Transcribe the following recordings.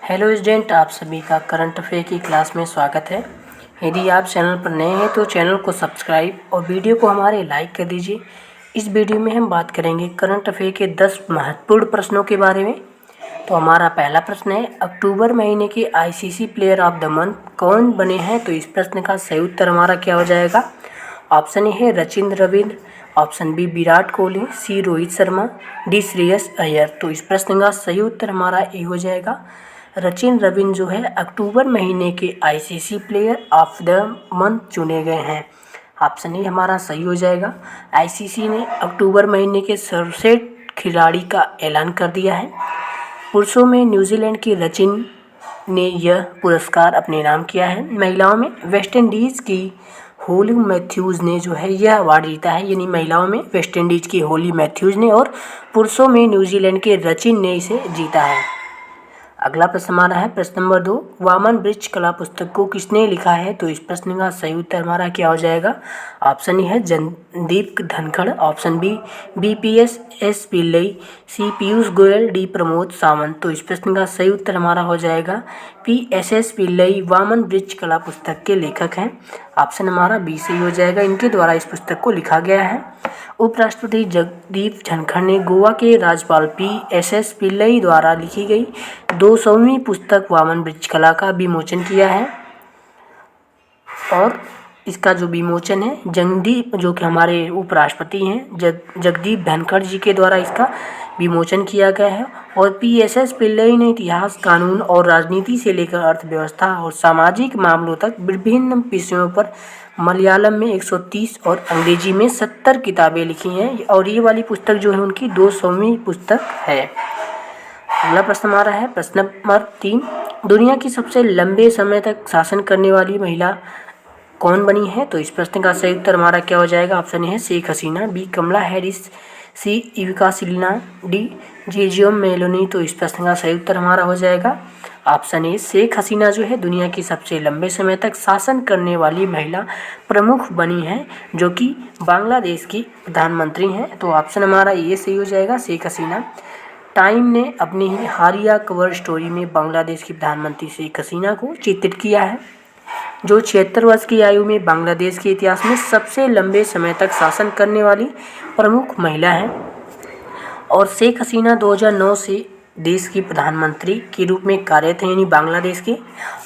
Hello student, आप सभी का करंट अफेयर की क्लास में स्वागत है। यदि आप चैनल पर नए हैं तो चैनल को सब्सक्राइब और वीडियो को हमारे लाइक कर दीजिए। इस वीडियो में हम बात करेंगे करंट अफेयर के 10 महत्वपूर्ण प्रश्नों के बारे में। तो हमारा पहला प्रश्न है, अक्टूबर महीने के ICC player of the month कौन बने हैं? तो इस प्रश्न का सही उत्तर हमारा क्या हो जाएगा? ऑप्शन ए है रचिंद्र रविंद्र, ऑप्शन बी विराट कोहली, सी रोहित शर्मा, डी श्रेयस अय्यर। तो इस प्रश्न का सही उत्तर हमारा ए हो जाएगा। रचिन रविंद्र जो है अक्टूबर महीने के ICC player of the month चुने गए हैं। ऑप्शन ए हमारा सही हो जाएगा। आईसीसी ने अक्टूबर महीने के सर्वश्रेष्ठ खिलाड़ी का ऐलान कर दिया है। पुरुषों में न्यूजीलैंड की रचिन ने यह पुरस्कार अपने नाम किया है। महिलाओं में वेस्ट इंडीज़ की होली मैथ्यूज़ ने जो है यह अवार्ड जीता है, यानी महिलाओं में वेस्ट इंडीज़ की होली मैथ्यूज़ ने और पुरुषों में न्यूजीलैंड के रचिन ने इसे जीता है। अगला प्रश्न हमारा है प्रश्न नंबर 2, वामन वृक्ष कला पुस्तक को किसने लिखा है? तो इस प्रश्न का सही उत्तर हमारा क्या हो जाएगा? ऑप्शन ए है Jagdeep Dhankhar, option B BPS S Pillai, C Piyush Goyal, D Pramod Sawant. तो इस प्रश्न का सही उत्तर हमारा हो जाएगा पीएसएस पिल्लई वामन वृक्ष कला पुस्तक के लेखक हैं। ऑप्शन हमारा बी सही हो जाएगा। इनके द्वारा इस पुस्तक को लिखा गया है। उपराष्ट्रपति जगदीप धनखड़ ने गोवा के राज्यपाल पीएसएस पिल्लई द्वारा लिखी गई 200वीं पुस्तक वामन वृक्ष कला का विमोचन किया है। और इसका जो विमोचन है जगदीप, जो कि हमारे उपराष्ट्रपति हैं जगदीप धनखड़ जी के द्वारा इसका विमोचन किया गया है। और पीएसएस पिल्लई ने इतिहास, कानून और राजनीति से लेकर अर्थव्यवस्था और सामाजिक मामलों तक विभिन्न विषयों पर मलयालम में 130 और अंग्रेजी में 70 किताबें लिखी हैं। और ये वाली पुस्तक जो है उनकी 200वीं पुस्तक है। अगला प्रश्न हमारा है प्रश्न नंबर 3, दुनिया की सबसे लंबे समय तक शासन करने वाली महिला कौन बनी है? तो इस प्रश्न का सही उत्तर हमारा क्या हो जाएगा? ऑप्शन है शेख हसीना, बी कमला हैरिस, सी इविका सिलिना, डी जॉर्जिया मेलोनी। तो इस प्रश्न का सही उत्तर हमारा हो जाएगा ऑप्शन ए शेख हसीना जो है दुनिया की सबसे लंबे समय तक शासन करने वाली महिला प्रमुख बनी है, जो कि बांग्लादेश की प्रधानमंत्री हैं। तो ऑप्शन हमारा ये सही हो जाएगा, शेख हसीना। टाइम ने अपनी ही हालिया कवर स्टोरी में बांग्लादेश की प्रधानमंत्री शेख हसीना को चित्रित किया है, जो 76 वर्ष की आयु में बांग्लादेश के इतिहास में सबसे लंबे समय तक शासन करने वाली प्रमुख महिला है। और शेख हसीना 2009 से देश की प्रधानमंत्री के रूप में कार्यरत हैं, यानी बांग्लादेश के।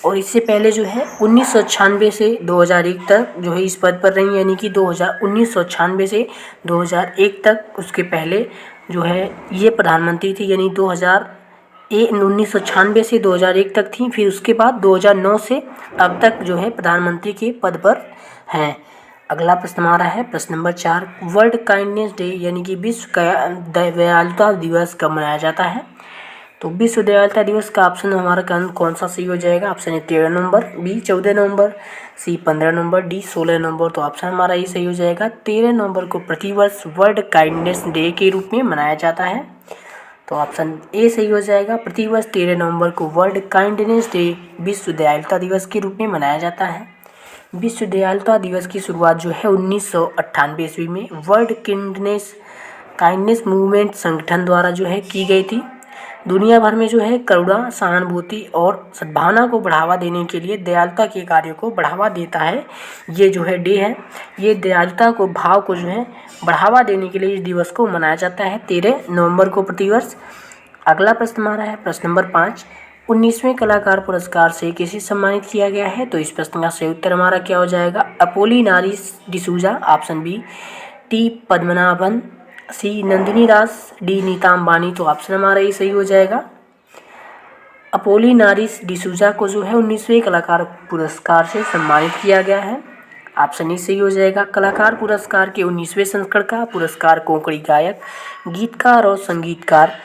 और इससे पहले जो है 1996 से 2001 तक जो है इस पद पर रही, यानी कि 1996 से 2001 तक उसके पहले जो है ये प्रधानमंत्री थी, यानी 1996 से 2001 तक थी। फिर उसके बाद 2009 से अब तक जो है प्रधानमंत्री के पद पर हैं। अगला प्रश्न हमारा है प्रश्न नंबर 4, वर्ल्ड काइंडनेस डे यानी कि विश्व दयालुता दिवस कब मनाया जाता है? तो विश्व दयालुता दिवस का ऑप्शन हमारा कौन सा सही हो जाएगा? ऑप्शन है 13 नवंबर, बी 14 नवंबर, सी 15 नवंबर, डी 16 नवंबर। तो ऑप्शन हमारा ये सही हो जाएगा। 13 नवंबर को प्रतिवर्ष वर्ल्ड काइंडनेस डे के रूप में मनाया जाता है। तो ऑप्शन ए सही हो जाएगा। प्रतिवर्ष 13 नवंबर को वर्ल्ड काइंडनेस डे विश्व दयालुता दिवस के रूप में मनाया जाता है। विश्व दयालुता दिवस की शुरुआत जो है 1998 ईस्वी में वर्ल्ड काइंडनेस मूवमेंट संगठन द्वारा जो है की गई थी। दुनिया भर में जो है करुणा, सहानुभूति और सद्भावना को बढ़ावा देने के लिए दयालुता के कार्यों को बढ़ावा देता है। ये जो है डे है, ये दयालुता को भाव को जो है बढ़ावा देने के लिए इस दिवस को मनाया जाता है 13 नवंबर को प्रतिवर्ष। अगला प्रश्न हमारा है प्रश्न नंबर 5, 19वें कलाकार पुरस्कार से किसे सम्मानित किया गया है? तो इस प्रश्न का सही उत्तर हमारा क्या हो जाएगा? Apolinaris D'Souza, option B T Padmanabhan, C Nandini Das, D Nita Ambani. तो ऑप्शन हमारा ये सही हो जाएगा। अपोलिनारिस डिसूजा को जो है 19वें कलाकार पुरस्कार से सम्मानित किया गया है। ऑप्शन ई सही हो जाएगा। कलाकार पुरस्कार के 19वें संस्करण का पुरस्कार कोंकणी गायक, गीतकार और संगीतकार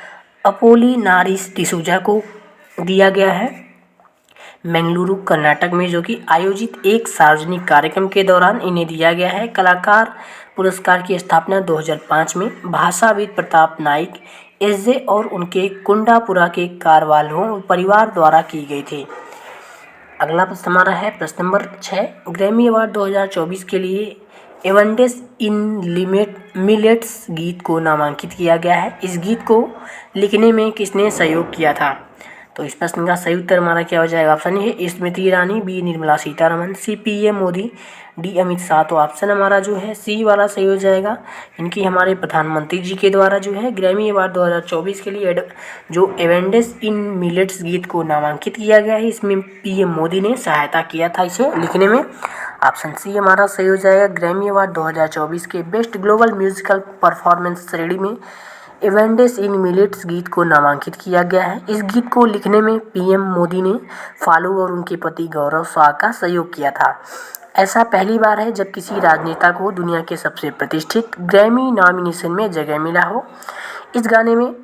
अपोलिनारिस डिसूजा को दिया गया है बेंगलुरु कर्नाटक में, जो कि आयोजित एक सार्वजनिक कार्यक्रम के दौरान इन्हें दिया गया है। कलाकार पुरस्कार की स्थापना 2005 में भाषाविद प्रताप नाइक एसजे और उनके कुंडापुरा के कारवालों परिवार द्वारा की गई थी। अगला प्रश्न हमारा है प्रश्न नंबर 6, ग्रैमी अवार्ड 2024 के लिए एवंडेस इन मिलेट्स गीत को नामांकित किया गया है। इस गीत को लिखने में किसने सहयोग किया था? तो इस प्रश्न का सही उत्तर हमारा क्या हो जाएगा? Option A Smriti Irani, B Nirmala Sitharaman, C PM Modi, D Amit Shah. तो ऑप्शन हमारा जो है सी वाला सही हो जाएगा। इनकी हमारे प्रधानमंत्री जी के द्वारा जो है ग्रैमी अवार्ड 2024 के लिए जो एवेंडेस इन मिलेट्स गीत को नामांकित किया गया है, इसमें पीएम मोदी ने सहायता किया था इसे लिखने में। ऑप्शन सी हमारा सही हो जाएगा। ग्रैमी अवार्ड 2024 के बेस्ट ग्लोबल म्यूजिकल परफॉर्मेंस श्रेणी में एवेंडेस इन मिलेट्स गीत को नामांकित किया गया है। इस गीत को लिखने में पीएम मोदी ने फालू और उनके पति गौरव शाह का सहयोग किया था। ऐसा पहली बार है जब किसी राजनेता को दुनिया के सबसे प्रतिष्ठित ग्रैमी नॉमिनेशन में जगह मिला हो। इस गाने में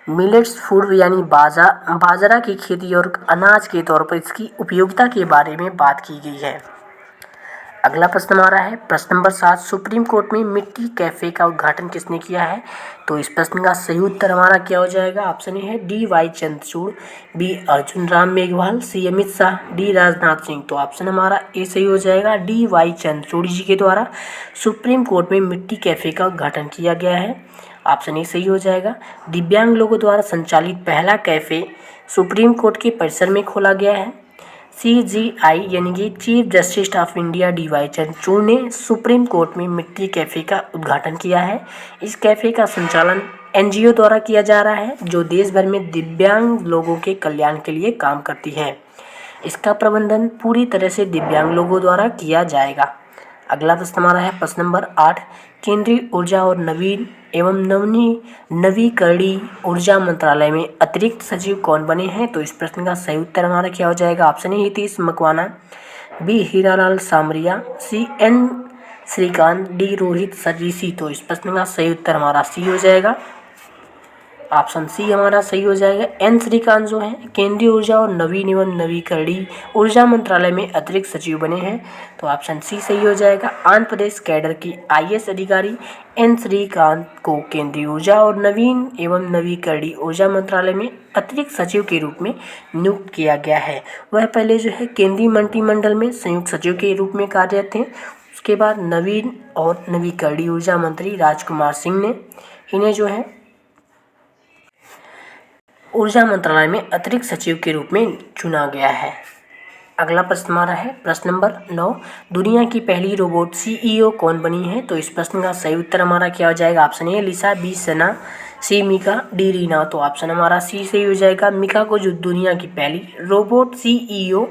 मिलेट्स फूड यानी बाजरा की खेती और अनाज के तौर पर इसकी उपयोगिता के बारे में बात की गई है। अगला प्रश्न हमारा है प्रश्न नंबर 7, सुप्रीम कोर्ट में मिट्टी कैफे का उद्घाटन किसने किया है? तो इस प्रश्न का सही उत्तर हमारा क्या हो जाएगा? ऑप्शन ए है D Y Chandrachud, B Arjun Ram Meghwal, C Amit Shah, D Rajnath Singh. तो ऑप्शन हमारा ए सही हो जाएगा। डी वाई चंद्रचूड़ जी के द्वारा सुप्रीम कोर्ट में मिट्टी कैफे का उद्घाटन किया गया है। ऑप्शन ए सही हो जाएगा। दिव्यांग लोगों द्वारा संचालित पहला कैफे सुप्रीम कोर्ट के परिसर में खोला गया है। CJI यानी कि chief justice of India D Y Chandrachud ने सुप्रीम कोर्ट में मिट्टी कैफ़े का उद्घाटन किया है। इस कैफ़े का संचालन NGO द्वारा किया जा रहा है जो देश भर में दिव्यांग लोगों के कल्याण के लिए काम करती है। इसका प्रबंधन पूरी तरह से दिव्यांग लोगों द्वारा किया जाएगा। अगला प्रश्न हमारा है प्रश्न नंबर 8, केंद्रीय ऊर्जा और नवीन एवं नवीकरणीय ऊर्जा मंत्रालय में अतिरिक्त सचिव कौन बने हैं? तो इस प्रश्न का सही उत्तर हमारा क्या हो जाएगा? Option A Hitesh Makwana, B Hiralal Samariya, C N Shrikant, D Rohit Sarisi. तो इस प्रश्न का सही उत्तर हमारा सी हो जाएगा। ऑप्शन सी हमारा सही हो जाएगा। एन श्रीकांत जो हैं केंद्रीय ऊर्जा और नवीन एवं नवीकरणीय ऊर्जा मंत्रालय में अतिरिक्त सचिव बने हैं। तो ऑप्शन सी सही हो जाएगा। आंध्र प्रदेश कैडर की IAS अधिकारी एन श्रीकांत को केंद्रीय ऊर्जा और नवीन एवं नवीकरणीय ऊर्जा मंत्रालय में अतिरिक्त सचिव के रूप में नियुक्त किया गया है। वह पहले जो है केंद्रीय मंत्रिमंडल में संयुक्त सचिव के रूप में कार्यरत थे। उसके बाद नवीन और नवीकरणीय ऊर्जा मंत्री राजकुमार सिंह ने इन्हें जो है ऊर्जा मंत्रालय में अतिरिक्त सचिव के रूप में चुना गया है। अगला प्रश्न हमारा है प्रश्न नंबर 9, दुनिया की पहली रोबोट CEO कौन बनी है? तो इस प्रश्न का सही उत्तर हमारा क्या हो जाएगा? Option A Lisa, B Sana, C Mika, D Reena. तो ऑप्शन हमारा सी सही हो जाएगा। मिका को जो दुनिया की पहली रोबोट CEO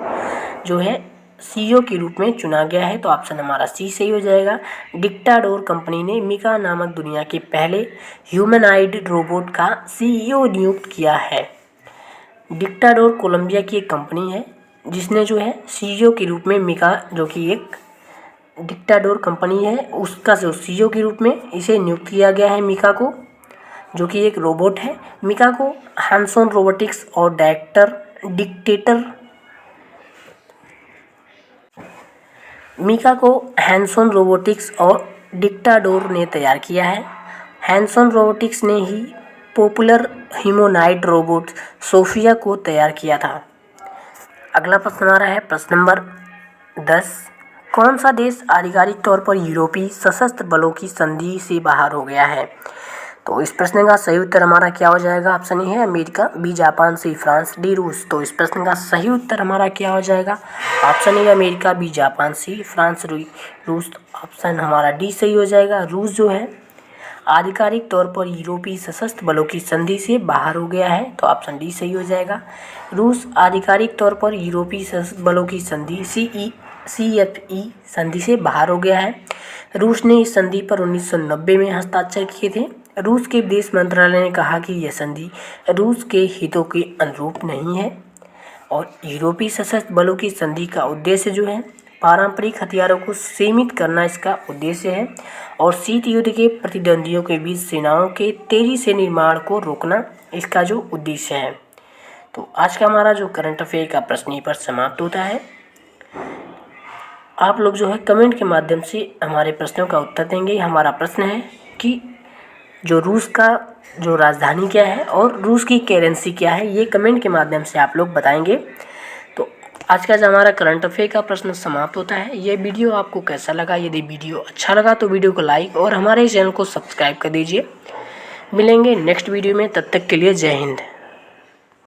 जो है CEO के रूप में चुना गया है। तो ऑप्शन हमारा सी सही हो जाएगा। डिक्टाडोर कंपनी ने मिका नामक दुनिया के पहले ह्यूमनॉइड रोबोट का CEO नियुक्त किया है। डिक्टाडोर कोलंबिया की एक कंपनी है जिसने जो है CEO के रूप में मिका, जो कि एक डिक्टाडोर कंपनी है, उसका जो CEO के रूप में इसे नियुक्त किया गया है मिका को, जो कि एक रोबोट है। मिका को हैंसॉन रोबोटिक्स और मिका को हैंसॉन रोबोटिक्स और डिक्टाडोर ने तैयार किया है। हैंसॉन रोबोटिक्स ने ही पॉपुलर ह्यूमनॉइड रोबोट सोफिया को तैयार किया था। अगला प्रश्न हमारा है प्रश्न नंबर 10, कौन सा देश आधिकारिक तौर पर यूरोपीय सशस्त्र बलों की संधि से बाहर हो गया है? तो इस प्रश्न का सही उत्तर हमारा क्या हो जाएगा? ऑप्शन ए है America, B Japan, C France, D रूस। तो इस प्रश्न का सही उत्तर हमारा क्या हो जाएगा? Option A America, B Japan, C France, रूस। ऑप्शन हमारा डी सही हो जाएगा। रूस जो है आधिकारिक तौर पर यूरोपीय सशस्त्र बलों की संधि से बाहर हो गया है। तो ऑप्शन डी सही हो जाएगा। रूस आधिकारिक तौर पर यूरोपीय सशस्त्र बलों की संधि CFE संधि से बाहर हो गया है। रूस ने इस संधि पर 1990 में हस्ताक्षर किए थे। रूस के विदेश मंत्रालय ने कहा कि यह संधि रूस के हितों के अनुरूप नहीं है और यूरोपीय सशस्त्र बलों की संधि का उद्देश्य जो है पारंपरिक हथियारों को सीमित करना इसका उद्देश्य है और शीत युद्ध के प्रतिद्वंदियों के बीच सेनाओं के तेजी से निर्माण को रोकना इसका जो उद्देश्य है। तो आज का हमारा जो करंट अफेयर का प्रश्न पर समाप्त होता है। आप लोग जो है कमेंट के माध्यम से हमारे प्रश्नों का उत्तर देंगे। हमारा प्रश्न है कि जो रूस का जो राजधानी क्या है और रूस की करेंसी क्या है, ये कमेंट के माध्यम से आप लोग बताएंगे। तो आज का जो हमारा करंट अफेयर का प्रश्न समाप्त होता है। ये वीडियो आपको कैसा लगा? यदि वीडियो अच्छा लगा तो वीडियो को लाइक और हमारे चैनल को सब्सक्राइब कर दीजिए। मिलेंगे नेक्स्ट वीडियो में, तब तक के लिए जय हिंद।